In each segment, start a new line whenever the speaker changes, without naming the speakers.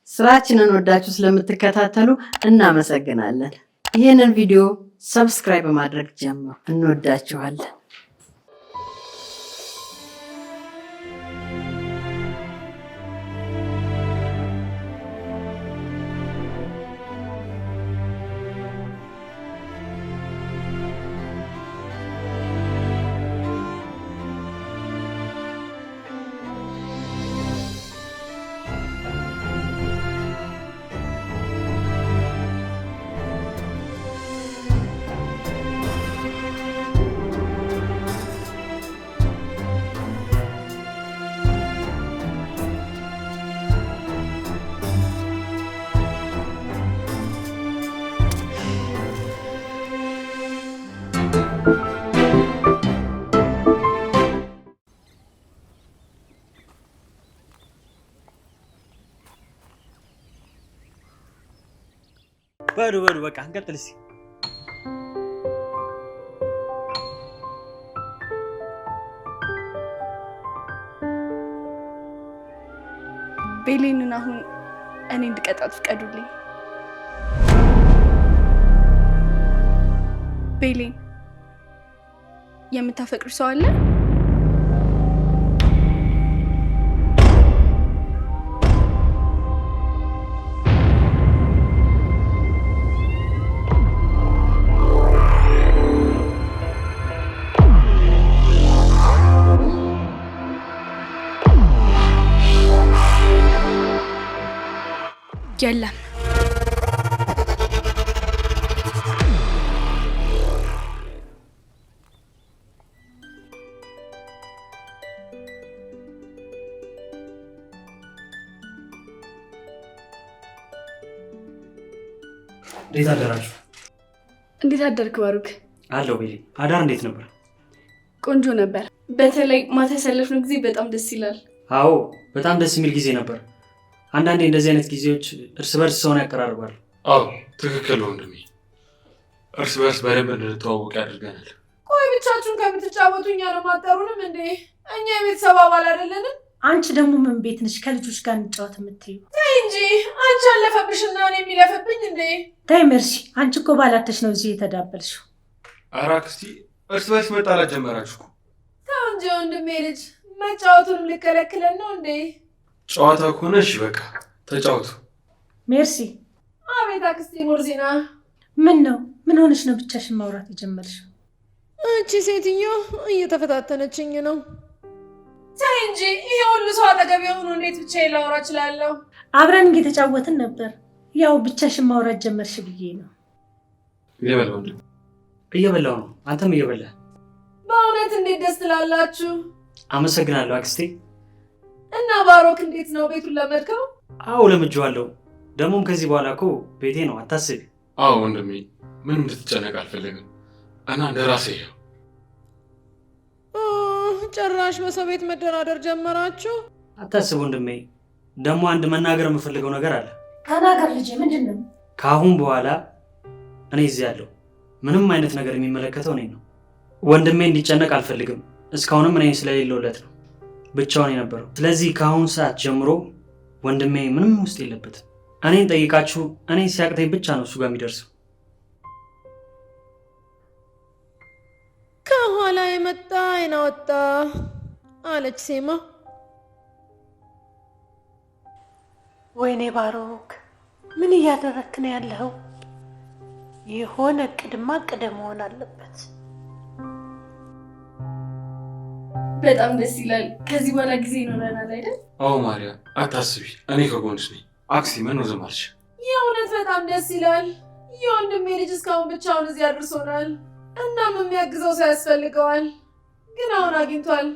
ስራችንን ወዳችሁ ስለምትከታተሉ እናመሰግናለን። ይህንን ቪዲዮ ሰብስክራይብ ማድረግ ጀምሩ። እንወዳችኋለን።
በሉ በቃ እንቀጥል እስኪ።
ቤሌንን አሁን እኔ እንድቀጣት ፍቀዱልኝ። ቤሌን የምታፈቅር ሰው አለ? የለም።
እንዴት አደራችሁ?
እንዴት አደርክ ባሩክ?
አለው ቤሌ። አዳር እንዴት ነበር?
ቆንጆ ነበር። በተለይ ማታ ያሳለፍነው ጊዜ በጣም ደስ ይላል።
አዎ በጣም ደስ የሚል ጊዜ ነበር። አንዳንዴ እንደዚህ አይነት ጊዜዎች እርስ በርስ ሰውን ያቀራርባሉ።
አዎ ትክክል ወንድሜ። እርስ በርስ በደንብ እንድንተዋወቅ ያደርገናል።
ቆይ ብቻችሁን ከምትጫወቱ እኛ ለማጠሩንም እንዴ? እኛ የቤተሰብ አባል አይደለንም?
አንቺ ደግሞ ምን ቤት ነሽ ከልጆች ጋር እንጫወት የምትይው?
ተይ እንጂ አንቺ አለፈብሽና እኔ የሚለፍብኝ እንዴ?
ተይ መርሲ፣ አንቺ እኮ ባላተሽ ነው እዚህ የተዳበልሽው።
ኧረ አክስቴ እርስ በርስ መጣላት ጀመራችሁ እኮ።
ተው እንጂ ወንድሜ ልጅ፣ መጫወቱንም ልከለክለን ነው እንዴ?
ጨዋታ ከሆነ እሺ በቃ ተጫወቱ።
ሜርሲ።
አቤት አክስቴ ሞርዚና።
ምን ነው? ምን ሆነሽ ነው ብቻሽን ማውራት የጀመርሽው?
አንቺ ሴትዮ እየተፈታተነችኝ ነው። ተይ እንጂ ይሄ ሁሉ ሰው አጠገብ የሆኑ እንዴት ብቻዬን ላወራ እችላለሁ?
አብረን እየተጫወትን ነበር። ያው ብቻሽን ማውራት ጀመርሽ ብዬ ነው።
እየበላሁ ነው።
እየበላሁ ነው። አንተም እየበላህ።
በእውነት እንዴት ደስ ትላላችሁ።
አመሰግናለሁ አክስቴ።
እና ባሮክ እንዴት ነው? ቤቱን ለመድከው?
አዎ ለምጄዋለሁ። ደግሞም ከዚህ በኋላ እኮ ቤቴ ነው፣ አታስቢ።
አዎ ወንድሜ፣ ምንም እንድትጨነቅ አልፈለግም እና እንደራሴ ይኸው።
ጭራሽ በሰው ቤት መደራደር ጀመራችሁ?
አታስብ ወንድሜ። ደግሞ አንድ መናገር የምፈልገው ነገር አለ።
ተናገር ልጄ። ምንድን ነው?
ከአሁን በኋላ እኔ እዚህ ያለሁ ምንም አይነት ነገር የሚመለከተው እኔ ነው። ወንድሜ እንዲጨነቅ አልፈልግም። እስካሁንም እኔ ስለሌለውለት ነው ብቻውን የነበረው። ስለዚህ ከአሁን ሰዓት ጀምሮ ወንድሜ ምንም ውስጥ የለበትም። እኔን ጠይቃችሁ እኔ ሲያቅተኝ ብቻ ነው እሱ ጋር የሚደርሰው።
ከኋላ የመጣ አይን አወጣ አለች ሴማ።
ወይኔ ባሮክ፣ ምን እያደረክ ነው ያለኸው? የሆነ ቅድማ መሆን አለበት።
በጣም ደስ ይላል። ከዚህ በኋላ ጊዜ ይኖረናል አይደል?
አዎ ማርያ፣ አታስቢ፣ እኔ ከጎንሽ ነኝ። አክሲ ምን ነው ዝም አልሽ?
የእውነት በጣም ደስ ይላል። የወንድሜ ልጅ እስካሁን ብቻውን እዚህ አድርሶናል። እናም የሚያግዘው ሰው ያስፈልገዋል። ግን አሁን አግኝቷል።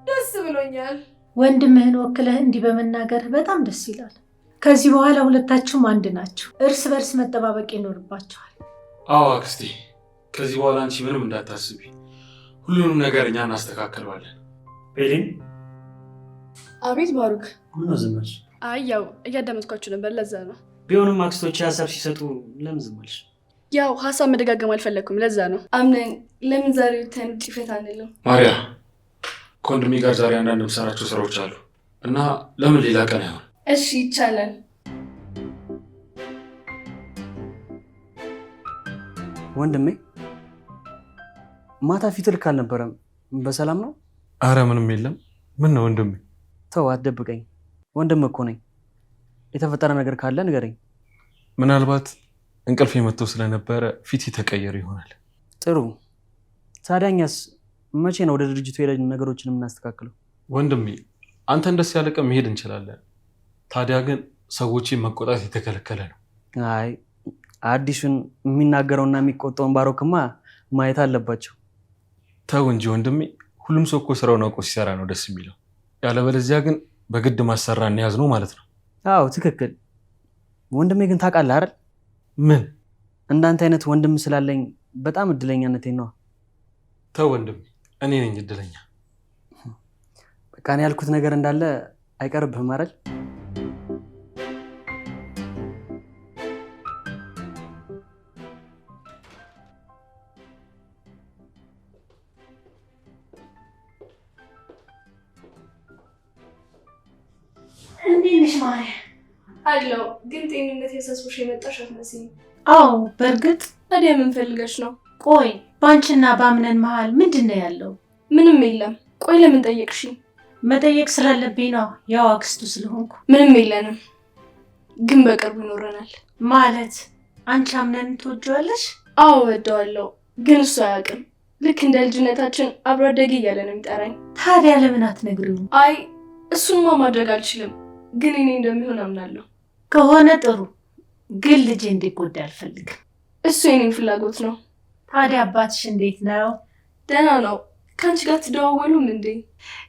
ደስ ብሎኛል።
ወንድምህን ወክለህ እንዲህ በመናገር በጣም ደስ ይላል። ከዚህ በኋላ ሁለታችሁም አንድ ናችሁ። እርስ በርስ መጠባበቅ ይኖርባችኋል።
አዎ አክስቴ፣ ከዚህ በኋላ አንቺ ምንም እንዳታስቢ፣ ሁሉንም ነገር እኛ እናስተካክለዋለን።
ቤሊን።
አቤት ባሩክ።
ምን ነው ዝም አልሽ?
አይ ያው እያዳመጥኳችሁ ነበር፣ ለዛ ነው።
ቢሆንም አክስቶች ሀሳብ ሲሰጡ ለምን ዝም አልሽ?
ያው ሀሳብ መደጋገም አልፈለግኩም፣ ለዛ ነው። አምነን ለምን ዛሬ ወተን ውጭ ፈታ አንልም?
ማርያ፣ ከወንድሜ ጋር ዛሬ አንዳንድ የምሰራቸው ስራዎች አሉ እና ለምን ሌላ ቀን አይሆን?
እሺ ይቻላል።
ወንድሜ ማታ ፊት ልክ አልነበረም። በሰላም ነው?
አረ ምንም የለም። ምን ነው ወንድሜ?
ተው አትደብቀኝ። ወንድም እኮ ነኝ። የተፈጠረ ነገር ካለ ንገረኝ።
ምናልባት እንቅልፍ የመጥቶ ስለነበረ ፊት ተቀየረ ይሆናል።
ጥሩ። ታዲያ እኛስ መቼ ነው ወደ ድርጅቱ ሄደን ነገሮችን የምናስተካክለው?
ወንድሜ አንተን ደስ ያለ ቀን መሄድ እንችላለን። ታዲያ ግን ሰዎችን መቆጣት የተከለከለ ነው።
አይ አዲሱን የሚናገረውና የሚቆጣውን ባሮክማ ማየት አለባቸው።
ተው እንጂ ወንድሜ፣ ሁሉም ሰው እኮ ስራውን አውቆ ሲሰራ ነው ደስ የሚለው። ያለበለዚያ ግን በግድ ማሰራ እንያዝ ነው ማለት ነው።
አዎ ትክክል። ወንድሜ ግን ታውቃለህ አይደል?
ምን?
እንዳንተ አይነት ወንድም ስላለኝ በጣም እድለኛነቴ ነው።
ተው ወንድሜ፣ እኔ ነኝ እድለኛ።
በቃ እኔ ያልኩት ነገር እንዳለ አይቀርብህም አይደል?
እንዴት ነሽ ማርያ?
አለው ግን ጤንነት ያሳስቦሽ የመጣሽ አትመስይም።
አዎ በእርግጥ።
ታዲያ ምን ፈልገሽ ነው?
ቆይ ባንቺና ባምነን መሀል ምንድን ነው ያለው?
ምንም የለም። ቆይ ለምን ጠየቅሽኝ?
መጠየቅ ስላለብኝ ነው፣ ያው አክስቱ ስለሆንኩ።
ምንም የለንም፣ ግን በቅርቡ ይኖረናል።
ማለት አንቺ አምነን ትወጂዋለሽ?
አዎ እወደዋለሁ፣ ግን እሱ አያውቅም። ልክ እንደ ልጅነታችን አብሮ አደጌ እያለ ነው የሚጠራኝ።
ታዲያ ለምን አትነግሪውም?
አይ እሱንማ ማድረግ አልችልም፣ ግን እኔ እንደሚሆን አምናለሁ።
ከሆነ ጥሩ፣ ግን ልጄ እንዲጎዳ አልፈልግም።
እሱ የኔን ፍላጎት ነው።
ታዲያ አባትሽ እንዴት ነው?
ደህና ነው። ከአንቺ ጋር ትደዋወሉም እንዴ?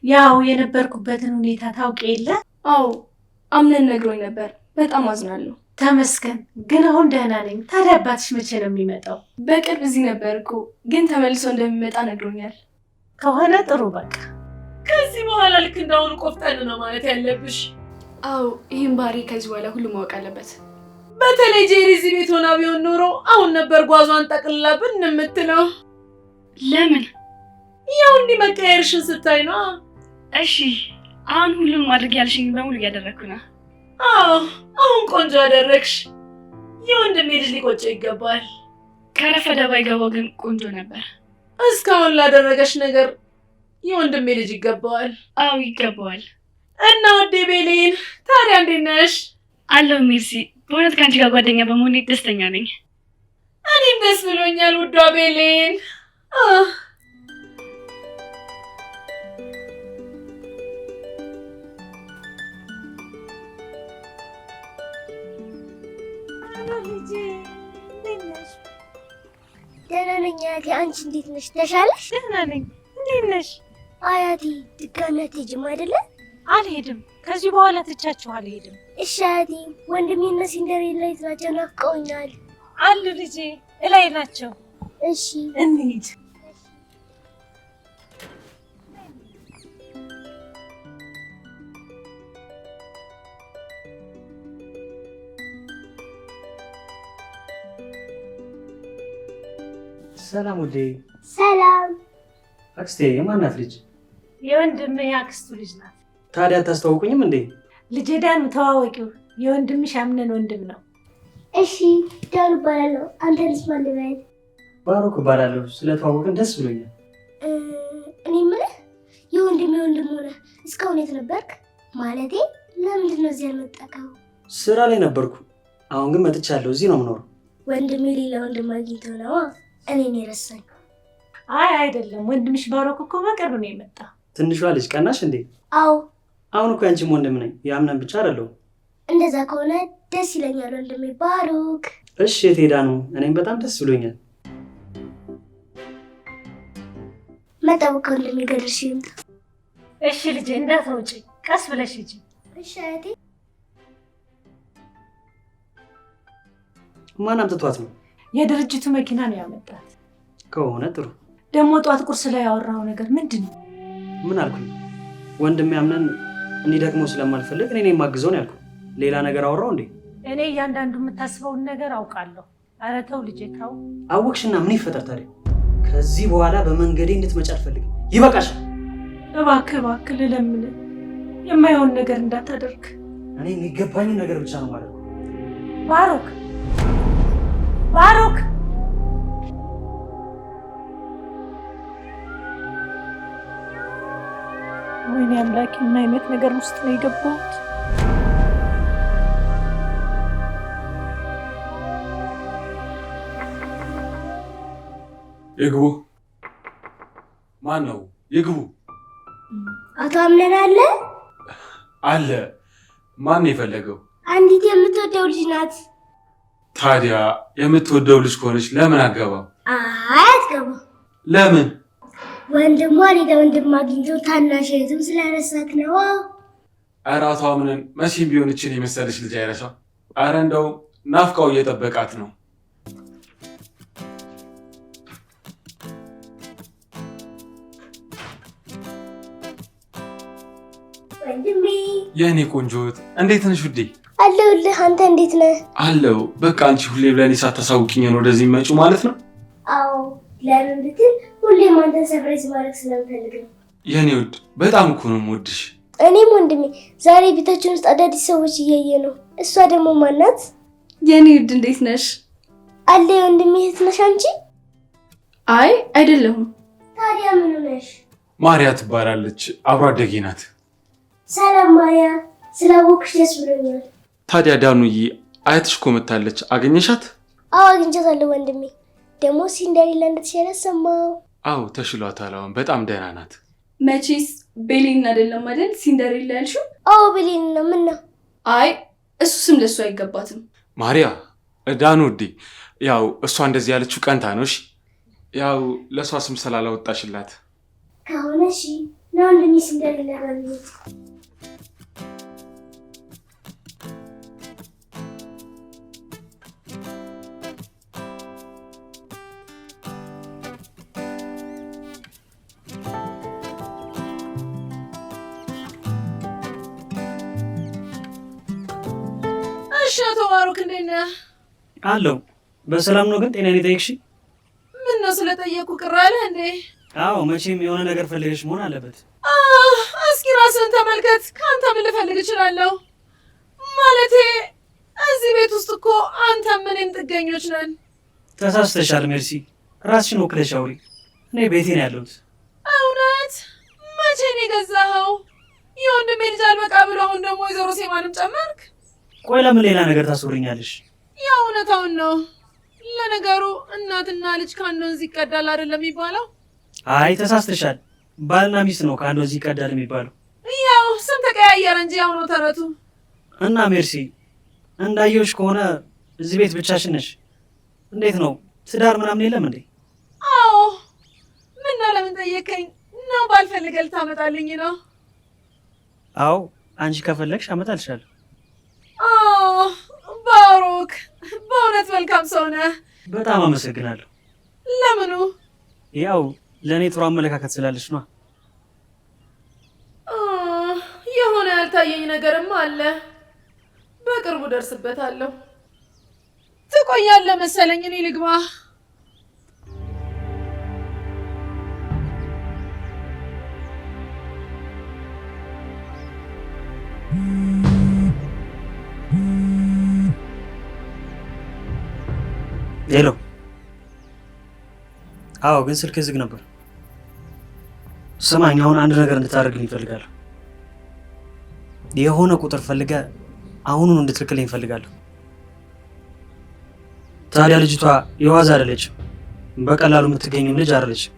ያው የነበርኩበትን ሁኔታ ታውቂ የለ?
አዎ አምነን ነግሮኝ ነበር። በጣም አዝናለሁ።
ተመስገን፣ ግን አሁን ደህና ነኝ። ታዲያ አባትሽ መቼ ነው የሚመጣው?
በቅርብ እዚህ ነበር እኮ፣ ግን ተመልሶ እንደሚመጣ ነግሮኛል።
ከሆነ ጥሩ፣ በቃ
ከዚህ በኋላ ልክ እንዳሁኑ ቆፍጠን ነው ማለት ያለብሽ።
አዎ ይህን ባህሪ ከዚህ በኋላ ሁሉ ማወቅ አለበት።
በተለይ ጄሪ እዚህ ቤት ሆና ቢሆን ኖሮ አሁን ነበር ጓዟን ጠቅልላ ብን የምትለው።
ለምን?
ያው እንዲህ መቀየርሽን ስታይ ነው።
እሺ አሁን ሁሉም ማድረግ ያልሽኝ በሙሉ እያደረግኩ ነው።
አዎ አሁን ቆንጆ አደረግሽ። የወንድሜ ልጅ ሊቆጨው ይገባል።
ከረፈደ ባይገባው ግን ቆንጆ ነበር።
እስካሁን ላደረገሽ ነገር የወንድሜ ልጅ ይገባዋል።
አዎ ይገባዋል።
እና ወዴ ቤሌን ታዲያ እንዴት ነሽ?
አለው ሜርሲ። በእውነት ከአንቺ ጋር ጓደኛ በመሆኔ ደስተኛ ነኝ።
እኔም ደስ ብሎኛል ውዷ ቤሌን።
ደህና ነኝ አያቴ። አንቺ እንዴት ነሽ? ተሻለሽ?
ደህና ነኝ። እንዴት ነሽ?
አያቴ ድጋሚ አትሄጂም አይደለ?
አልሄድም። ከዚህ በኋላ ትቻችሁ አልሄድም።
እሺ አያቴ። ወንድሜና ሲንደሬላ የት ናቸው? ናፍቀውኛል።
አሉ ልጄ፣ እላይ ናቸው።
እሺ
እንሂድ።
ሰላም ውዴ።
ሰላም።
አክስቴ የማናት ልጅ?
የወንድምህ የአክስቱ ልጅ ናት።
ታዲያ አታስተዋውቁኝም እንዴ?
ልጄ ዳኑ፣ ተዋወቂው። የወንድምሽ አምነን ወንድም ነው።
እሺ ዳኑ እባላለሁ። አንተንስ ማን ልበል?
ባሮክ እባላለሁ። ስለተዋወቅን ደስ ብሎኛል።
እኔ የምልህ የወንድሜ ወንድም ሆነህ እስካሁን የት ነበርክ? ማለቴ ለምንድን ነው እዚህ ያልመጣከው?
ስራ ላይ ነበርኩ። አሁን ግን መጥቻለሁ። እዚህ ነው የምኖረው።
ወንድሜ ሌላ ወንድም አግኝቶ ነው እኔን የረሳኝ?
አይ አይደለም፣ ወንድምሽ ባሮክ እኮ በቅርብ ነው የመጣ።
ትንሿ ልጅ ቀናሽ እንዴ?
አዎ።
አሁን እኮ ያንቺም ወንድም ነኝ። የአምነን ብቻ አይደለሁም።
እንደዛ ከሆነ ደስ ይለኛል ወንድሜ ባሮክ።
እሺ የት ሄዳ ነው? እኔም በጣም ደስ ብሎኛል።
መጣሁ ከወንድሜ ጋር ደርሼ ልምጣ።
እሺ ልጄ፣ እንዳትወጪ፣ ቀስ ብለሽ ሂጂ።
እሺ አያቴ።
ማን አምጥቷት ነው?
የድርጅቱ መኪና ነው ያመጣት።
ከሆነ ጥሩ።
ደግሞ ጧት ቁርስ ላይ ያወራው ነገር ምንድን ነው?
ምን አልኩኝ? ወንድሜ አምነን እንዲደክመው ስለማልፈልግ እኔ የማግዘው ነው ያልኩት። ሌላ ነገር አወራው እንዴ?
እኔ እያንዳንዱ የምታስበውን ነገር አውቃለሁ። ኧረ ተው ልጄ ተው።
አወቅሽና ምን ይፈጠር ታዲያ? ከዚህ በኋላ በመንገዴ እንድትመጪ አልፈልግም። ይበቃሻል።
እባክህ እባክህ ልለምንህ፣ የማይሆን ነገር እንዳታደርግ።
እኔ የሚገባኝን ነገር ብቻ ነው ማለት ነው።
ባሮክ ባሮክ ምን ያምላክ ምን አይነት ነገር ውስጥ ነው የገባሁት?
ይግቡ። ማን ነው? ይግቡ።
አቶ አምነን አለ?
አለ። ማን ነው የፈለገው?
አንዲት የምትወደው ልጅ ናት።
ታዲያ የምትወደው ልጅ ከሆነች ለምን አገባው?
አይ አትገባም።
ለምን?
ወንድሟ ሌላ ወንድም አግኝቶ ታናሽ እህቱም ስለረሳት ነው።
ኧረ አቶ አምነን መቼም ቢሆን እችን የመሰለች ልጅ አይረሳም። ኧረ እንደው ናፍቃው እየጠበቃት ነው።
ወንድሜ
የእኔ ቆንጆት እንዴት ነሽ ውዴ?
አለሁልህ። አንተ እንዴት ነህ?
አለው። በቃ አንቺ ሁሌ ብለኔ ሳታሳውቂኝ ነው ወደዚህ መጪ ማለት ነው?
አዎ። ለምን ብትል ሁሌም አንተን ሰርፕራይዝ ማድረግ ስለምፈልግ ነው።
የኔ ውድ በጣም እኮ ነው የምወድሽ።
እኔም ወንድሜ ዛሬ ቤታችን ውስጥ አዳዲስ ሰዎች እያየ ነው። እሷ ደግሞ ማናት?
የኔ ውድ እንዴት ነሽ?
አለ ወንድሜ። እህት ነሽ አንቺ?
አይ አይደለሁም።
ታዲያ ምን ነሽ?
ማርያ ትባላለች። አብሮ አደጌ ናት።
ሰላም ማርያ፣ ስላወቅሽ ደስ ብሎኛል።
ታዲያ ዳኑዬ አያትሽ እኮ መታለች። አገኘሻት?
አዎ አግኝቻታለሁ ወንድሜ። ደግሞ ሲንደሪላ እንደተሻለ ሰማሁ።
አዎ ተሽሏታል። አሁን በጣም ደህና ናት።
መቼስ ቤሊን አይደለም አይደል ሲንደሪላ ያልሽው?
አዎ ቤሊን ነው። ምን ነው?
አይ እሱ ስም ለሱ አይገባትም።
ማርያ ዳኑ ውዴ፣ ያው እሷ እንደዚህ ያለችው ቀንታ ነው። እሺ ያው ለእሷ ስም ስላላወጣሽላት
ከሆነ እሺ ነው ወንድሜ። ሲንደሪላ ነው።
እሺ አቶ ባሩክ እንዴት ነህ?
አለው። በሰላም ነው ግን ጤናዬን የጠየቅሽኝ?
ምን ነው ስለጠየቁ ቅር አለህ እንዴ?
አዎ መቼም የሆነ ነገር ፈልገሽ መሆን አለበት።
እስኪ ራስን ተመልከት። ከአንተ ምን ልፈልግ እችላለሁ? ማለቴ እዚህ ቤት ውስጥ እኮ አንተም እኔም ጥገኞች ነን።
ተሳስተሻል ሜርሲ። ራስሽን ወክለሽ አውሪ። እኔ ቤቴ ነው ያለሁት።
እውነት? መቼ ነው የገዛኸው? የወንድሜ ልጅ አልበቃ ብሎ አሁን ደግሞ ወይዘሮ ሴማንም ጨመርክ?
ቆይ ለምን ሌላ ነገር ታስወሪኛለሽ?
ያው እውነታውን ነው። ለነገሩ እናትና ልጅ ከአንድ ወንዝ ይቀዳል አይደለም የሚባለው?
አይ ተሳስተሻል። ባልና ሚስት ነው ከአንድ ወንዝ ይቀዳል የሚባለው።
ያው ስም ተቀያየረ እንጂ ያው ነው ተረቱ።
እና ሜርሲ እንዳየሁሽ ከሆነ እዚህ ቤት ብቻሽን ነሽ። እንዴት ነው ትዳር ምናምን የለም እንዴ?
አዎ። ምን ነው ለምን ጠየቀኝ? ነው ባልፈልገ ልታመጣልኝ ነው?
አዎ አንቺ ከፈለግሽ አመጣልሻለሁ።
ባሩክ በእውነት መልካም ሰው ነህ።
በጣም አመሰግናለሁ።
ለምኑ?
ያው ለእኔ ጥሩ አመለካከት ስላለች ነው።
የሆነ ያልታየኝ ነገርም አለ። በቅርቡ ደርስበታለሁ። ትቆያለህ መሰለኝ። እኔ ልግባ።
ሄሎ። አዎ ግን ስልክ ዝግ ነበር። ስማኝ፣ አሁን አንድ ነገር እንድታደርግልኝ እፈልጋለሁ። የሆነ ቁጥር ፈልገ አሁኑን እንድትልክልኝ እፈልጋለሁ። ታዲያ ልጅቷ የዋዛ አይደለችም፣ በቀላሉ የምትገኝም ልጅ አይደለችም።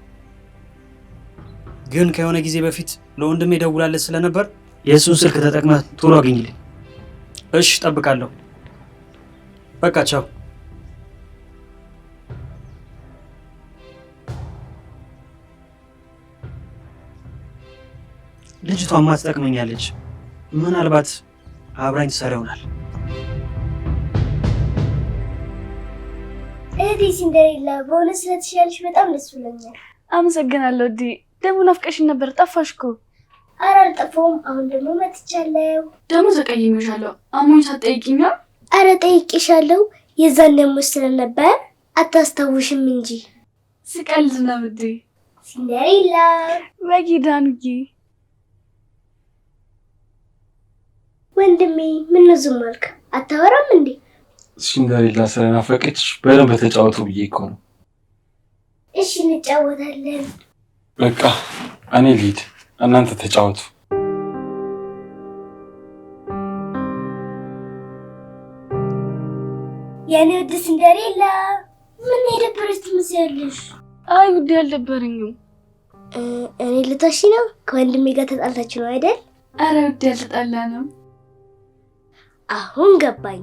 ግን ከሆነ ጊዜ በፊት ለወንድሜ ደውላለት ስለነበር የእሱን ስልክ ተጠቅመህ ቶሎ አገኝልኝ። እሺ እጠብቃለሁ። በቃ ቻው። ልጅቷማ ትጠቅመኛለች። ምናልባት አብራኝ ትሰራ ይሆናል።
እህቴ ሲንደሪላ በእውነት ስለተሻለሽ በጣም ደስ ብሎኛል።
አመሰግናለሁ። ዲ ደግሞ ናፍቀሽኝ ነበር። ጠፋሽ እኮ።
ኧረ አልጠፋሁም። አሁን ደግሞ መጥቻለሁ።
ደግሞ ተቀይሜሻለሁ። አሞኝ ሳትጠይቂኝ?
ኧረ ጠይቄሻለሁ። የዛን ደግሞ ስለነበር አታስታውሽም እንጂ።
ስቀልድ ነው ዲ።
ሲንደሪላ
በጊዳንዬ
ወንድሜ ምን ነው ዝም አልክ? አታወራም እንዴ?
ሲንደሪላ ስለናፈቀች በደንብ ተጫወቱ ብዬ እኮ ነው።
እሺ እንጫወታለን።
በቃ እኔ ልሂድ፣ እናንተ ተጫወቱ።
የኔ ውድ ሲንደሬላ ምን የደበረሽ ትመስያለሽ?
አይ ውዴ አልደበረኝም።
እኔ ልታሺ ነው? ከወንድሜ ጋር ተጣልታችሁ ነው አይደል?
አረ ውዴ አልተጣላንም።
አሁን ገባኝ።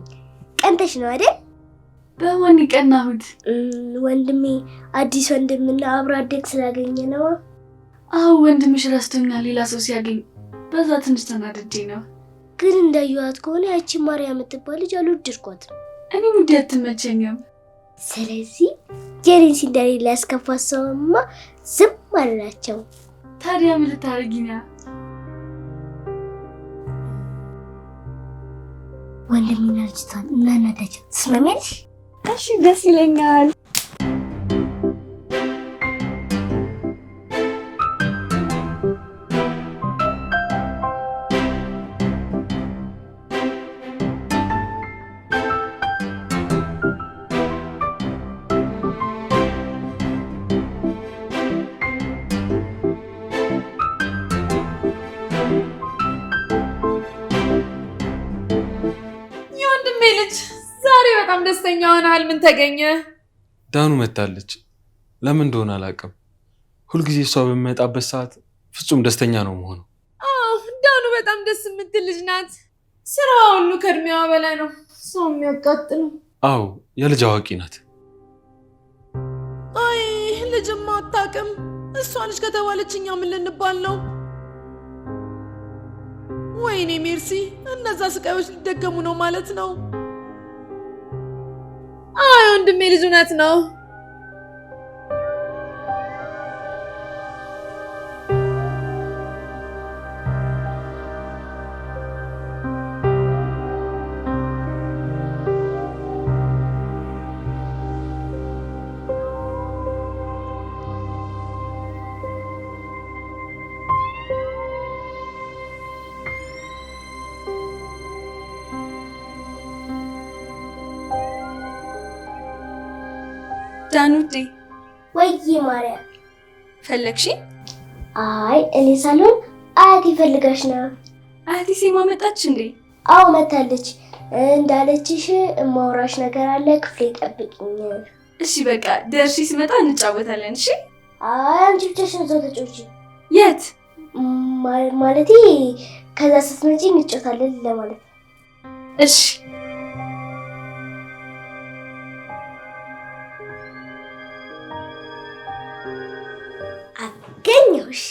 ቀንተሽ ነው አይደል?
በማን ቀናሁት?
ወንድሜ አዲስ ወንድምና አብሮ አደግ ስላገኘ ነው።
አዎ ወንድምሽ ረስቶኛል ሌላ ሰው ሲያገኝ በዛ ትንሽ ተናድጄ ነው።
ግን እንዳየኋት ከሆነ ያቺ ማርያም የምትባል ልጅ አልወደድኳትም።
እኔ ውዴ አትመቸኝም።
ስለዚህ የኔን ሲንደሬላ ያስከፋት ሰውማ ዝም አላቸው።
ታዲያ ምን ልታረጊ ነው?
ወንድሜና ልጅቷን እናናዳቸው። ትስማሚያለሽ?
እሺ ደስ ይለኛል።
ልጅ ዛሬ በጣም ደስተኛ ሆነሃል። ምን ተገኘ?
ዳኑ መታለች። ለምን እንደሆነ አላውቅም። ሁልጊዜ እሷ በሚመጣበት ሰዓት ፍጹም ደስተኛ ነው የምሆነው።
ዳኑ በጣም ደስ የምትል ልጅ ናት። ስራዋ ሁሉ ከእድሜዋ በላይ ነው። ሰው የሚያቃጥለው።
አዎ የልጅ አዋቂ ናት።
አይ ልጅማ አታውቅም። እሷ ልጅ ከተባለች እኛ ምን ልንባል ነው? ወይኔ ሜርሲ፣ እነዛ ስቃዮች ሊደገሙ ነው ማለት ነው። አይ ወንድሜ ልጅ እውነት ነው።
ዳኑዴ
ወይ ማርያም
ፈለግሽ?
አይ እኔ ሳሎን አያቴ ፈልጋሽ ነው።
አያቴ ሲማ መጣች እንዴ?
አዎ መታለች። እንዳለችሽ ማውራሽ ነገር አለ፣ ክፍሌ ጠብቂኝ።
እሺ በቃ ደርሺ ሲመጣ እንጫወታለን። እሺ
አይ አንቺ ብቻሽን እዛው ተጫወቺ።
የት
ማለቴ ከዛ ስትመጪ እንጫወታለን ለማለት።
እሺ
አገኘሁሽ።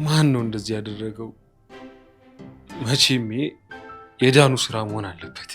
ማን ነው እንደዚህ ያደረገው? መቼም የዳኑ ስራ መሆን አለበት።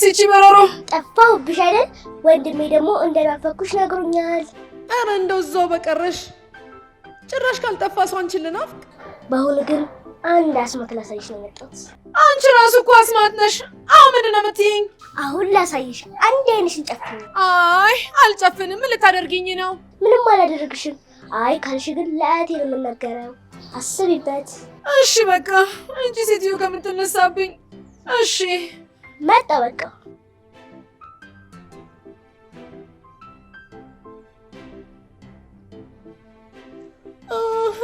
ይቺ በረሮ?
ጠፋሁብሽ አይደል? ወንድሜ ደግሞ እንደናፈኩሽ ነግሮኛል።
ኧረ እንደው እዛው በቀረሽ። ጭራሽ ካልጠፋ ሰው አንቺን ልናፍቅ።
በአሁኑ ግን አንድ አስማት ላሳይሽ ነው የመጣሁት።
አንቺ ራሱ እኮ አስማት ነሽ። አሁን ምንድን ነው የምትይኝ?
አሁን ላሳይሽ። አንድ አይንሽን ጨፍኝ።
አይ አልጨፍንም። ምን ልታደርጊኝ ነው?
ምንም አላደረግሽም። አይ ካልሽ ግን ለአያቴ ነው የምናገረው። አስቢበት።
እሺ በቃ እንጂ ሴትዮ ከምትነሳብኝ። እሺ
መጣ በቃ።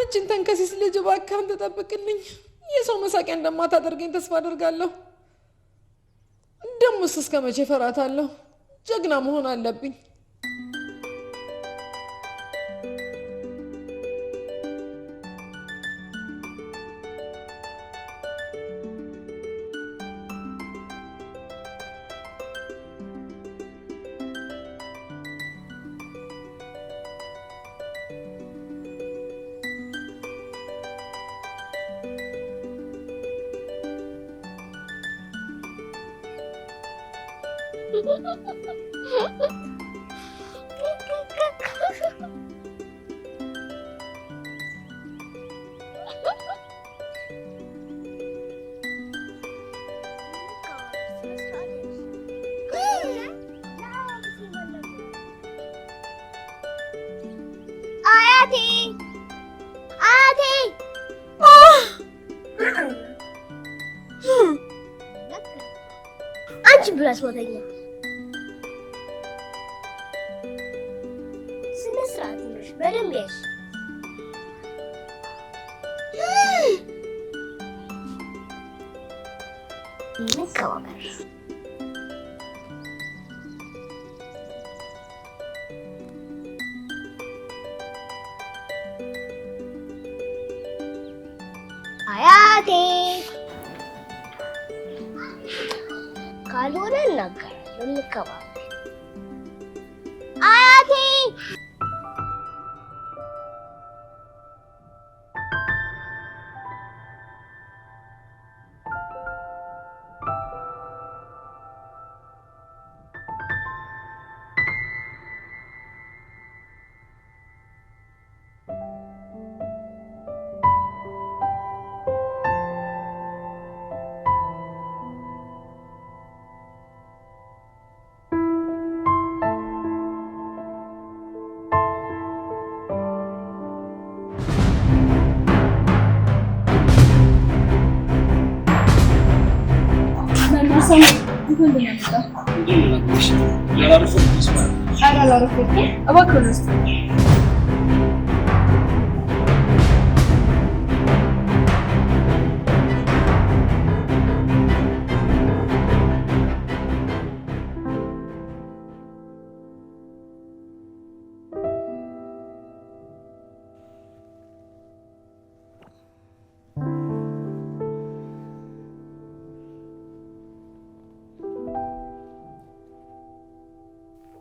እችን ተንከሲስ ልጅ እባክህ አንተ ጠብቅልኝ። የሰው መሳቂያ እንደማታደርገኝ ተስፋ አደርጋለሁ። ደሞስ እስከ መቼ እፈራታለሁ? ጀግና መሆን አለብኝ።
አያቴ አያቴ አንቺ ብላ አስወተኛ ስነ ስርዓት ነሽ። በደንብ ያሽ እንከባበር። አያቴ ካልሆነ እናገራለሁ። እንከባበር አያቴ።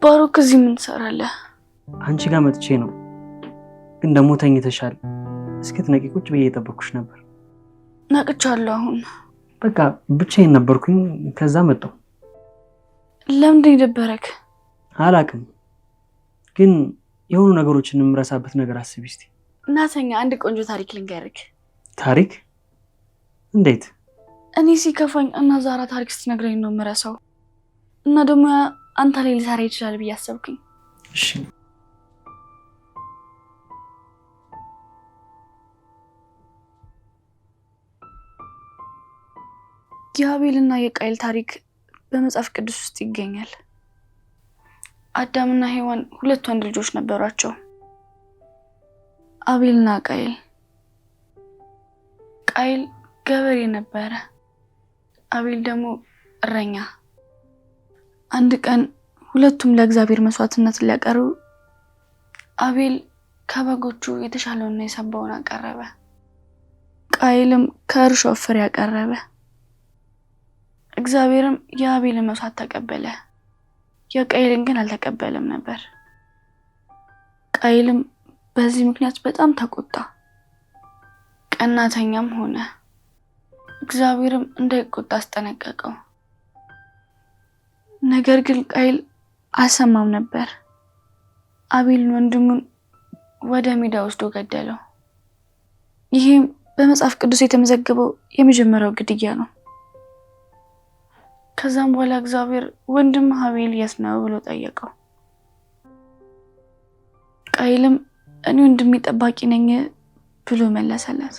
ባሮክ እዚህ ምን ትሰራለህ?
አንቺ ጋር መጥቼ ነው፣ ግን ደግሞ ተኝተሻል። እስክትነቂ ቁጭ ብዬ እየጠበኩሽ ነበር።
ነቅቻለሁ። አሁን
በቃ ብቻዬን ነበርኩኝ፣ ከዛ መጣሁ።
ለምንድን የደበረክ?
አላቅም፣ ግን የሆኑ ነገሮችን የምረሳበት ነገር አስቢ እስቲ።
እናተኛ አንድ ቆንጆ ታሪክ ልንገርክ።
ታሪክ? እንዴት?
እኔ ሲከፋኝ እና ዛራ ታሪክ ስትነግረኝ ነው የምረሳው፣ እና ደግሞ አንተ ላይ ሊሰራ ይችላል ብዬ አሰብኩኝ።
እሺ
የአቤልና የቃይል ታሪክ በመጽሐፍ ቅዱስ ውስጥ ይገኛል። አዳምና ሔዋን ሁለት ወንድ ልጆች ነበሯቸው፣ አቤልና ቃይል። ቃይል ገበሬ ነበረ፣ አቤል ደግሞ እረኛ። አንድ ቀን ሁለቱም ለእግዚአብሔር መስዋዕትነት ሊያቀርቡ አቤል ከበጎቹ የተሻለውና የሰባውን አቀረበ። ቃይልም ከእርሻው ፍሬ አቀረበ። እግዚአብሔርም የአቤልን መስዋዕት ተቀበለ፣ የቃይልን ግን አልተቀበለም ነበር። ቃይልም በዚህ ምክንያት በጣም ተቆጣ፣ ቀናተኛም ሆነ። እግዚአብሔርም እንዳይቆጣ አስጠነቀቀው። ነገር ግን ቃይል አልሰማም ነበር። አቤልን ወንድሙን ወደ ሜዳ ወስዶ ገደለው። ይህም በመጽሐፍ ቅዱስ የተመዘገበው የመጀመሪያው ግድያ ነው። ከዛም በኋላ እግዚአብሔር ወንድም አቤል የት ነው ብሎ ጠየቀው። ቃይልም እኔ ወንድሜ ጠባቂ ነኝ ብሎ መለሰለት።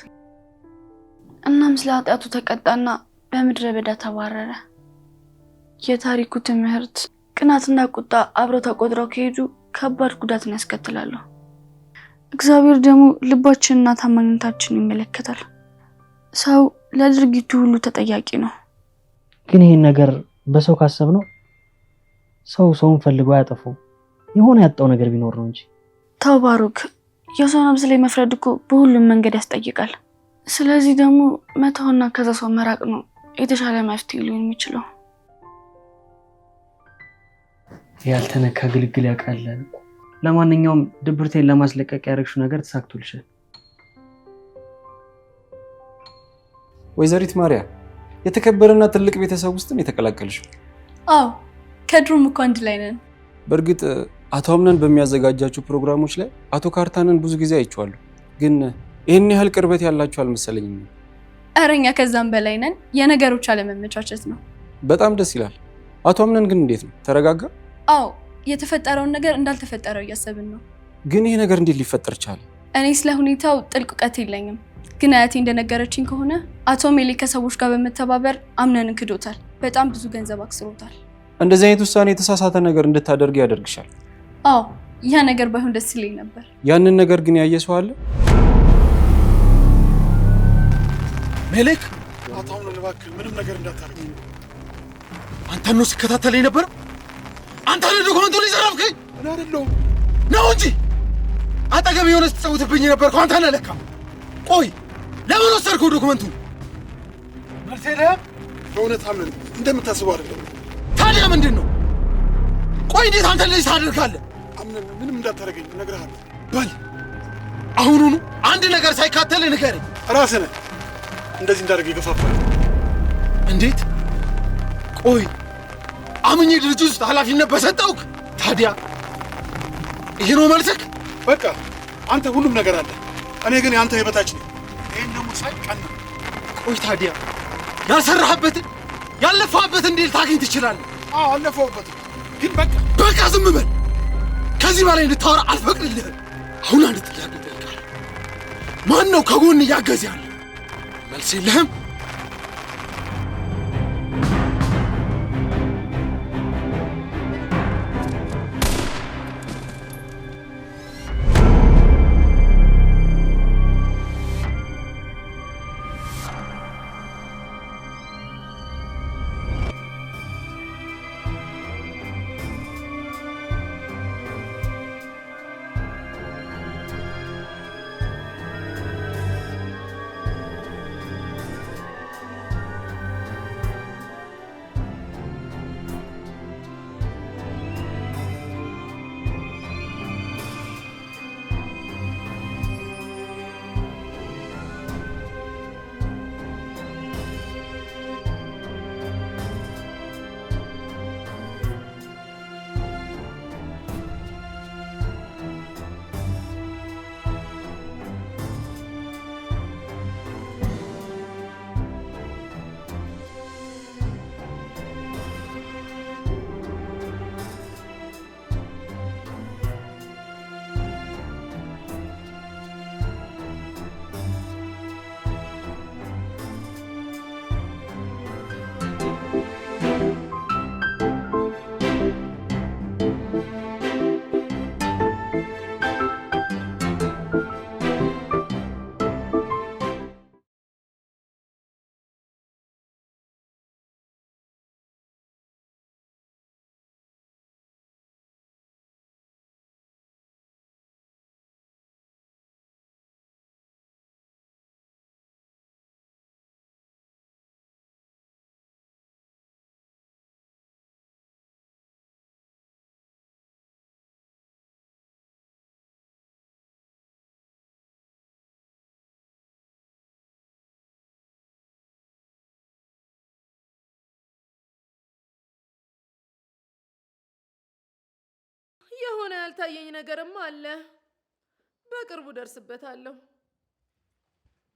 እናም ስለ ኃጢአቱ ተቀጣና በምድረ በዳ ተባረረ። የታሪኩ ትምህርት ቅናትና ቁጣ አብረው ተቆጥረው ከሄዱ ከባድ ጉዳትን ያስከትላሉ። እግዚአብሔር ደግሞ ልባችንና ታማኝነታችንን ይመለከታል። ሰው ለድርጊቱ ሁሉ ተጠያቂ ነው።
ግን ይሄን ነገር በሰው ካሰብነው ሰውን ፈልጎ አያጠፋው። የሆነ ያጣው ነገር ቢኖር ነው እንጂ።
ተው ባሩክ፣ የሰው ነፍስ ላይ መፍረድ እኮ በሁሉም መንገድ ያስጠይቃል። ስለዚህ ደግሞ መተውና ከዛ ሰው መራቅ ነው የተሻለ መፍትሄ ሊሆን የሚችለው።
ያልተነካ ግልግል ያውቃል። ለማንኛውም ድብርቴን ለማስለቀቅ ያደረግሽው ነገር ተሳክቶልሻል።
ወይዘሪት ማርያም የተከበረና ትልቅ ቤተሰብ ውስጥ ነው የተቀላቀልሽው?
አዎ፣ ከድሮም እኮ አንድ ላይ ነን።
በእርግጥ አቶ አምነን በሚያዘጋጃቸው ፕሮግራሞች ላይ አቶ ካርታንን ብዙ ጊዜ አይቼዋለሁ፣ ግን ይህን ያህል ቅርበት ያላችሁ አልመሰለኝም።
ኧረ እኛ ከዛም በላይ ነን። የነገሮች አለመመቻቸት ነው።
በጣም ደስ ይላል። አቶ አምነን ግን እንዴት ነው? ተረጋጋ?
አዎ፣ የተፈጠረውን ነገር እንዳልተፈጠረው እያሰብን ነው።
ግን ይሄ ነገር እንዴት ሊፈጠር ቻለ?
እኔ ስለ ሁኔታው ጥልቅ እውቀት የለኝም፣ ግን አያቴ እንደነገረችኝ ከሆነ አቶ ሜሌ ከሰዎች ጋር በመተባበር አምነንን ክዶታል። በጣም ብዙ ገንዘብ አክስሮታል።
እንደዚህ አይነት ውሳኔ የተሳሳተ ነገር እንድታደርግ ያደርግሻል።
አዎ፣ ያ ነገር ባይሆን ደስ ይለኝ ነበር።
ያንን ነገር ግን ያየ ሰው አለ?
ሜሌክ፣ አቶ አምነን እባክህ ምንም ነገር እንዳታደርግ። አንተን ነው ሲከታተለኝ ነበር። አንተ ነህ ዶክመንቱን ይዘረፍከኝ። እኔ አይደለሁም ነው እንጂ አጠገብ የሆነ ስትጸውትብኝ ነበር። አንተ ነህ ለካ። ቆይ ለምን ወሰድከው ዶክመንቱን? መልስ የለህም? በእውነት አምነን እንደምታስበው አይደለም። ታዲያ ምንድን ነው? ቆይ እንዴት አንተ እንደዚህ ታደርጋለህ? አምነን ምንም እንዳታደርገኝ እነግርሃለሁ። በል አሁኑኑ አንድ ነገር ሳይካተል ንገረኝ። ራስህ ነህ እንደዚህ እንዳደርግ የገፋፋኝ። እንዴት? ቆይ አምኜ ድርጅት ውስጥ ኃላፊነት በሰጠውክ ታዲያ ይሄ ነው መልስክ? በቃ አንተ ሁሉም ነገር አለ፣ እኔ ግን የአንተ የበታች ነኝ። ይሄን ደግሞ ሳይ ቀና። ቆይ ታዲያ ያልሰራህበትን ያለፋህበትን እንዴት ታገኝ ትችላለህ? አዎ አለፈውበትም፣ ግን በቃ ዝም በል። ከዚህ በላይ እንድታወራ አልፈቅድልህም። አሁን አንድ ጥያቄ እጠይቃለሁ። ማን ነው ከጎን እያገዘ ያለ? መልስ የለህም?
የሆነ ያልታየኝ ነገርም አለ። በቅርቡ ደርስበታለሁ።